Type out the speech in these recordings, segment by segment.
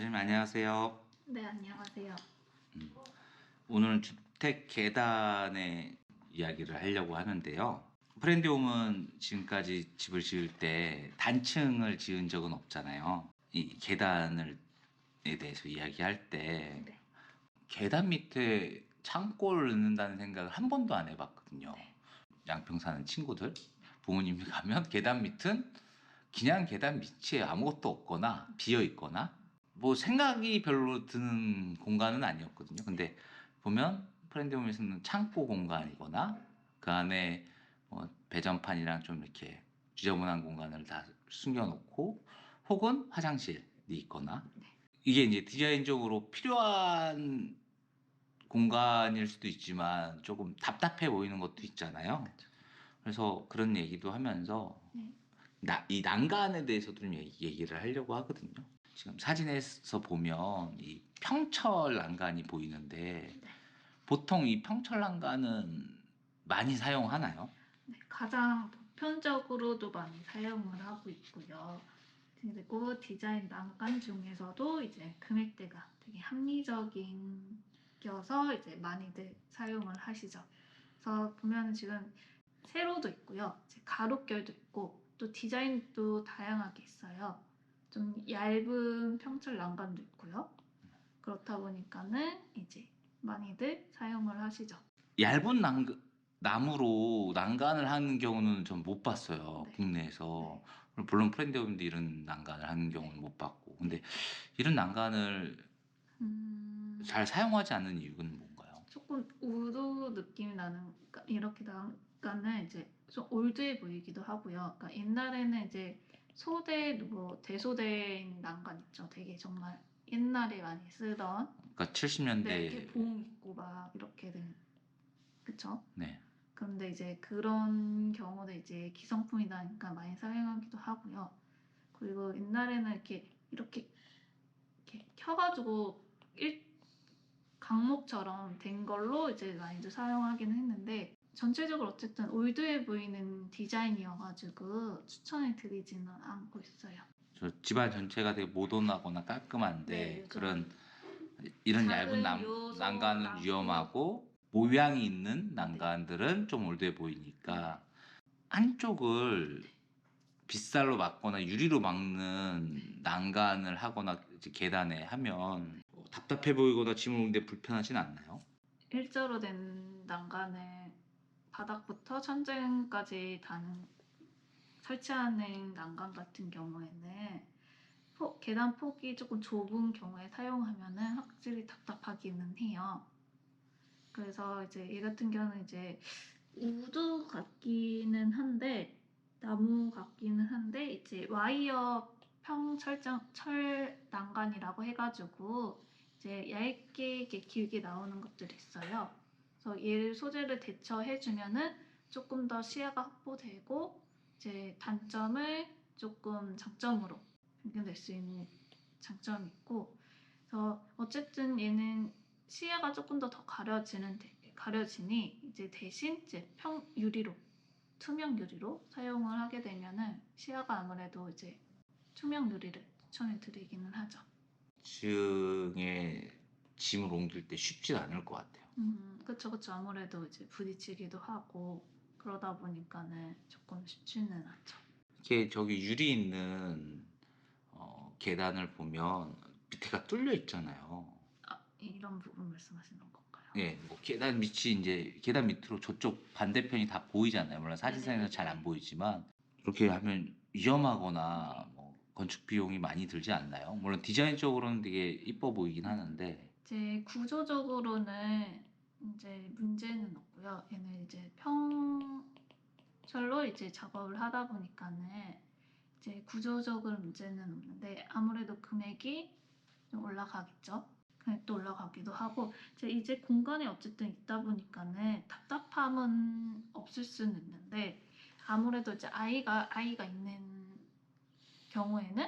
원장님 안녕하세요. 네, 안녕하세요. 오늘은 주택 계단의 이야기를 하려고 하는데요. 프렌드홈은 지금까지 집을 지을 때 단층을 지은 적은 없잖아요. 이 계단을 에 대해서 이야기할 때 네. 계단 밑에 창고를 넣는다는 생각을 한 번도 안 해봤거든요. 네. 양평 사는 친구들, 부모님이 가면 계단 밑은 그냥 계단 밑이 아무것도 없거나 비어 있거나 뭐 생각이 별로 드는 공간은 아니었거든요. 근데 보면 프렌드홈에서는 창고 공간이거나 그 안에 뭐 배전판이랑 좀 이렇게 지저분한 공간을 다 숨겨놓고 혹은 화장실이 있거나 이게 이제 디자인적으로 필요한 공간일 수도 있지만 조금 답답해 보이는 것도 있잖아요. 그래서 그런 얘기도 하면서 네. 이 난간에 대해서도 좀 얘기를 하려고 하거든요. 지금 사진에서 보면 이 평철 난간이 보이는데 보통 이 평철 난간은 많이 사용하나요? 네, 가장 보편적으로도 많이 사용을 하고 있고요. 그리고 디자인 난간 중에서도 이제 금액대가 되게 합리적인 껴서 이제 많이들 사용을 하시죠. 그래서 보면 지금 세로도 있고요. 이제 가로결도 있고 또 디자인도 다양하게 있어요. 좀 얇은 평철 난간도 있고요. 그렇다 보니까는 이제 많이들 사용을 하시죠. 얇은 나무로 난간을 하는 경우는 전 못 봤어요. 네. 국내에서. 물론 프렌드홈도 이런 난간을 하는 경우는 못 봤고. 근데 이런 난간을 잘 사용하지 않는 이유는 뭔가요? 조금 우드 느낌이 나는, 그러니까 이렇게 난간은 이제 좀 올드해 보이기도 하고요. 그러니까 옛날에는 이제 소대, 뭐 대소대인 난간 있죠. 되게 정말 옛날에 많이 쓰던. 그러니까 70년대 네, 이렇게 봉 있고 막 이렇게 된, 그쵸? 네. 그런데 이제 그런 경우도 이제 기성품이다니까 많이 사용하기도 하고요. 그리고 옛날에는 이렇게 켜가지고 강목처럼 된 걸로 이제 많이들 사용하기는 했는데, 전체적으로 어쨌든 올드해 보이는 디자인이어가지고 추천해 드리지는 않고 있어요. 저 집안 전체가 되게 모던하거나 깔끔한데 네, 그런 이런 얇은 작은 요소 난간은 나무. 위험하고 모양이 있는 네. 난간들은 좀 올드해 보이니까 한쪽을 빗살로 막거나 유리로 막는 난간을 하거나 이제 계단에 하면 답답해 보이거나 짐을 옮기는데 불편하진 않나요? 일자로 된 난간을 바닥부터 천장까지 설치하는 난간 같은 경우에는 계단 폭이 조금 좁은 경우에 사용하면은 확실히 답답하기는 해요. 그래서 이제 얘 같은 경우는 이제 우드 같기는 한데, 나무 같기는 한데, 이제 와이어 철 난간이라고 해가지고 이제 얇게 이렇게 길게 나오는 것들이 있어요. 그래서 얘를 소재를 대처해주면은 조금 더 시야가 확보되고 이제 단점을 조금 장점으로 변경될 수 있는 장점이 있고, 그래서 어쨌든 얘는 시야가 조금 더 가려지니 이제 대신 이제 투명 유리로 사용을 하게 되면은 시야가 아무래도 이제 투명 유리를 추천해 드리기는 하죠. 층에 짐을 옮길 때 쉽지 않을 것 같아요. 그쵸. 아무래도 이제 부딪히기도 하고 그러다 보니까는 조금 쉽지는 않죠. 이렇게 저기 유리 있는 계단을 보면 밑에가 뚫려 있잖아요. 이런 부분 말씀하시는 건가요? 예, 뭐 계단 밑이 이제 계단 밑으로 저쪽 반대편이 다 보이잖아요. 물론 사진상에서 잘 안 보이지만 그렇게 하면 위험하거나 뭐 건축 비용이 많이 들지 않나요? 물론 디자인적으로는 되게 이뻐 보이긴 하는데 이제 구조적으로는 이제 문제는 없고요. 얘는 이제 평철로 이제 작업을 하다 보니까는 이제 구조적으로 문제는 없는데, 아무래도 금액이 좀 올라가겠죠. 금액도 올라가기도 하고, 이제 공간이 어쨌든 있다 보니까는 답답함은 없을 수는 있는데, 아무래도 이제 아이가 있는 경우에는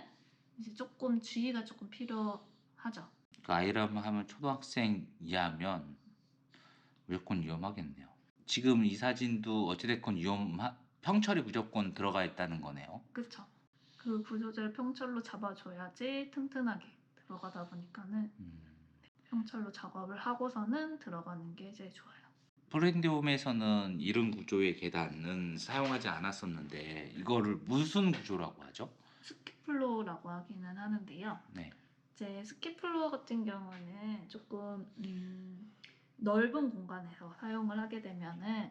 이제 조금 주의가 조금 필요하죠. 그 아이라면 하면 초등학생 이하면 무조건 위험하겠네요. 지금 이 사진도 어찌됐건 평철이 무조건 들어가 있다는 거네요. 그쵸? 그 구조제를 평철로 잡아줘야지 튼튼하게 들어가다 보니까는 평철로 작업을 하고서는 들어가는 게 제일 좋아요. 프렌디홈에서는 이런 구조의 계단은 사용하지 않았었는데 이거를 무슨 구조라고 하죠? 스키플로어라고 하기는 하는데요. 네. 이제 스키플로어 같은 경우는 조금 넓은 공간에서 사용을 하게 되면은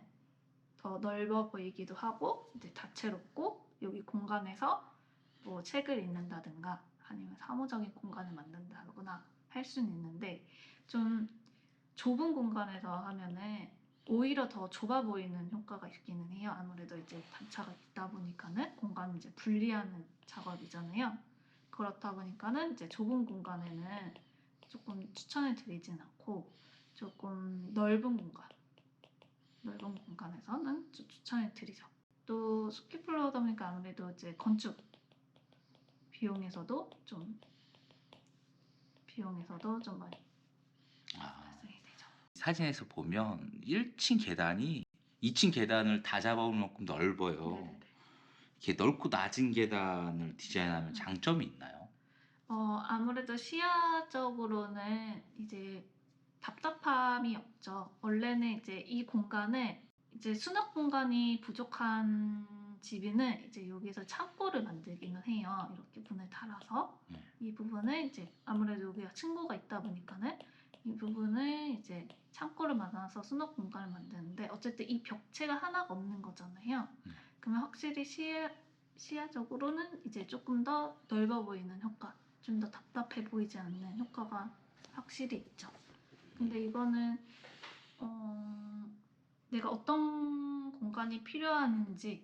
더 넓어 보이기도 하고 이제 다채롭고 여기 공간에서 뭐 책을 읽는다든가 아니면 사무적인 공간을 만든다거나 할 수는 있는데 좀 좁은 공간에서 하면은 오히려 더 좁아 보이는 효과가 있기는 해요. 아무래도 이제 단차가 있다 보니까는 공간을 이제 분리하는 작업이잖아요. 그렇다 보니까는 이제 좁은 공간에는 조금 추천을 드리진 않고 조금 넓은 공간에서는 추천을 드리죠. 또 스키플로어다 보니까 아무래도 이제 건축 비용에서도 좀 많이 아, 발생이 되죠. 사진에서 보면 1층 계단이 2층 계단을 다 잡아올 만큼 넓어요. 네네네. 이렇게 넓고 낮은 계단을 디자인하면 장점이 있나요? 아무래도 시야적으로는 이제 답답함이 없죠. 원래는 이제 이 공간을 이제 수납 공간이 부족한 집에는 이제 여기서 창고를 만들기는 해요. 이렇게 문을 달아서 이 부분을 이제 아무래도 여기가 층고가 있다 보니까는 이 부분을 이제 창고를 만들어서 수납 공간을 만드는데 어쨌든 이 벽체가 하나가 없는 거잖아요. 그러면 확실히 시야적으로는 이제 조금 더 넓어 보이는 효과, 좀 더 답답해 보이지 않는 효과가 확실히 있죠. 근데 이거는 내가 어떤 공간이 필요한지에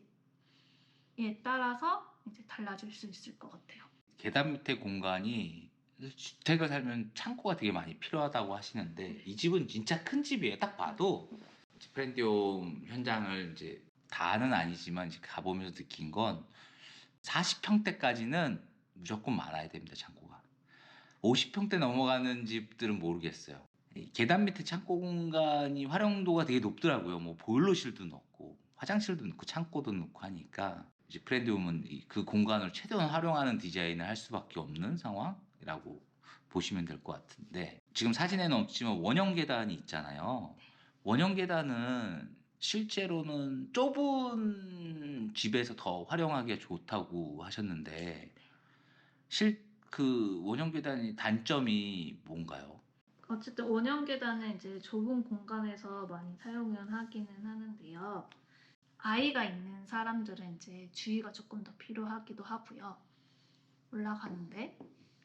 따라서 이제 달라질 수 있을 것 같아요. 계단 밑에 공간이 주택을 살면 창고가 되게 많이 필요하다고 하시는데 이 집은 진짜 큰 집이에요. 딱 봐도 프렌디홈 현장을 이제 다는 아니지만 이제 가보면서 느낀 건 40평대까지는 무조건 많아야 됩니다. 창고가. 50평대 넘어가는 집들은 모르겠어요. 이 계단 밑에 창고 공간이 활용도가 되게 높더라고요. 뭐 보일러실도 넣고 화장실도 넣고 창고도 넣고 하니까 이제 프렌디홈은 그 공간을 최대한 활용하는 디자인을 할 수밖에 없는 상황이라고 보시면 될 것 같은데 지금 사진에는 없지만 원형 계단이 있잖아요. 원형 계단은 실제로는 좁은 집에서 더 활용하기가 좋다고 하셨는데 그 원형 계단의 단점이 뭔가요? 어쨌든 원형 계단은 이제 좁은 공간에서 많이 사용을 하기는 하는데요. 아이가 있는 사람들은 이제 주의가 조금 더 필요하기도 하고요. 올라가는데.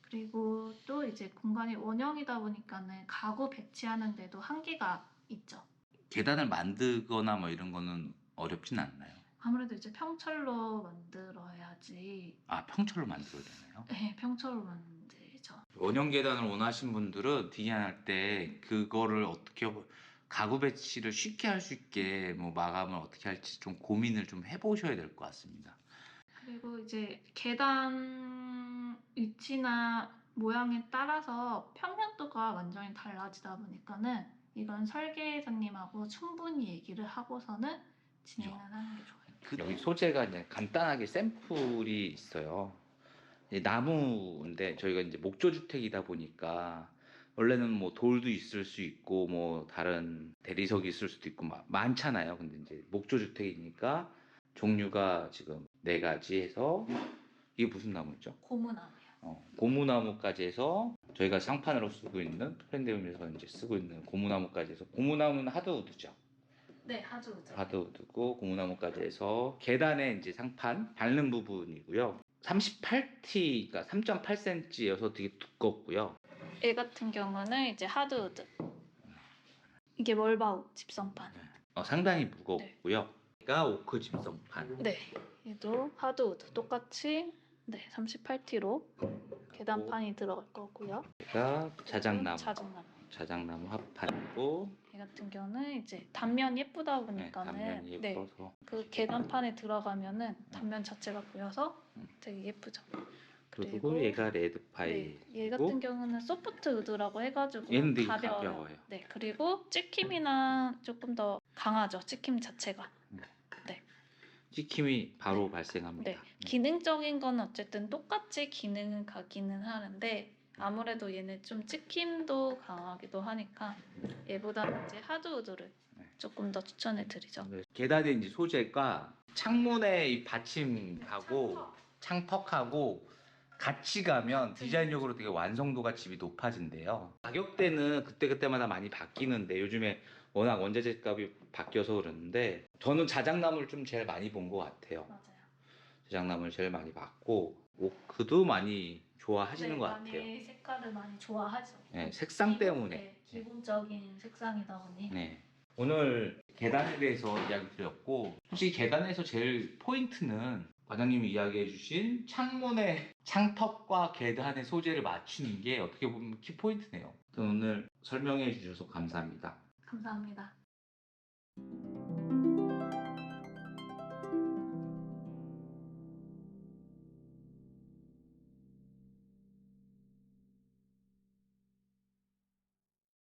그리고 또 이제 공간이 원형이다 보니까는 가구 배치하는데도 한계가 있죠. 계단을 만들거나 뭐 이런 거는 어렵진 않나요? 아무래도 이제 평철로 만들어야지. 아, 평철로 만들어야 되나요? 네, 평철로 만들죠. 원형 계단을 원하시는 분들은 디자인할 때 그거를 어떻게 가구 배치를 쉽게 할 수 있게 뭐 마감을 어떻게 할지 좀 고민을 좀 해보셔야 될 것 같습니다. 그리고 이제 계단 위치나 모양에 따라서 평면도가 완전히 달라지다 보니까는 이건 설계사님하고 충분히 얘기를 하고서는 진행을 하는 게 좋아요. 여기 소재가 이제 간단하게 샘플이 있어요. 나무인데 저희가 이제 목조 주택이다 보니까 원래는 뭐 돌도 있을 수 있고 뭐 다른 대리석이 있을 수도 있고 많잖아요. 근데 이제 목조 주택이니까 종류가 지금 4가지 해서 이게 무슨 나무였죠? 고무나무요. 고무나무까지 해서 저희가 상판으로 쓰고 있는 프렌데움에서 이제 쓰고 있는 고무나무까지 해서 고무나무는 하드우드죠. 네, 하드우드. 하드우드고 고무나무까지 해서 계단에 이제 상판 밟는 부분이고요. 38T, 그러니까 3.8cm여서 되게 두껍고요. 얘 같은 경우는 이제 하드우드. 이게 멀바우 집성판. 상당히 무겁고요. 얘가 오크 집성판. 네, 얘도 하드우드 똑같이 38T로 계단판이 들어갈 거고요. 얘가 자작나무. 자작나무. 자작나무 합판이고 얘 같은 경우는 이제 단면 예쁘다 보니까는 단면이 예뻐서 그 계단판에 들어가면은 단면 자체가 보여서 되게 예쁘죠. 그리고 얘가 레드파이고 얘 같은 경우는 소프트 우드라고 해가지고 얘는 되게 가벼워요. 네, 그리고 찍힘이나 조금 더 강하죠. 찍힘 자체가. 찍힘이 바로 발생합니다. 기능적인 건 어쨌든 똑같이 기능은 가기는 하는데 아무래도 얘는 좀 찍힘도 강하기도 하니까 얘보다는 이제 하드우드를 조금 더 추천해 드리죠. 계단의 이제 소재가 창문에 이 받침하고 창턱하고 같이 가면 디자인적으로 되게 완성도가 집이 높아진대요. 가격대는 그때그때마다 많이 바뀌는데 요즘에 워낙 원자재 값이 바뀌어서 그러는데 저는 자작나무를 좀 제일 많이 본 것 같아요. 맞아요. 자작나무를 제일 많이 봤고 오크도 많이 좋아하시는 네, 것 많이 같아요. 색깔을 많이 좋아하죠. 네, 색상 때문에. 네, 기본적인 색상이다 보니. 네. 오늘 계단에 대해서 이야기 드렸고 솔직히 계단에서 제일 포인트는 과장님이 이야기해 주신 창문의 창턱과 계단의 소재를 맞추는 게 어떻게 보면 키포인트네요. 오늘 설명해 주셔서 감사합니다. 감사합니다.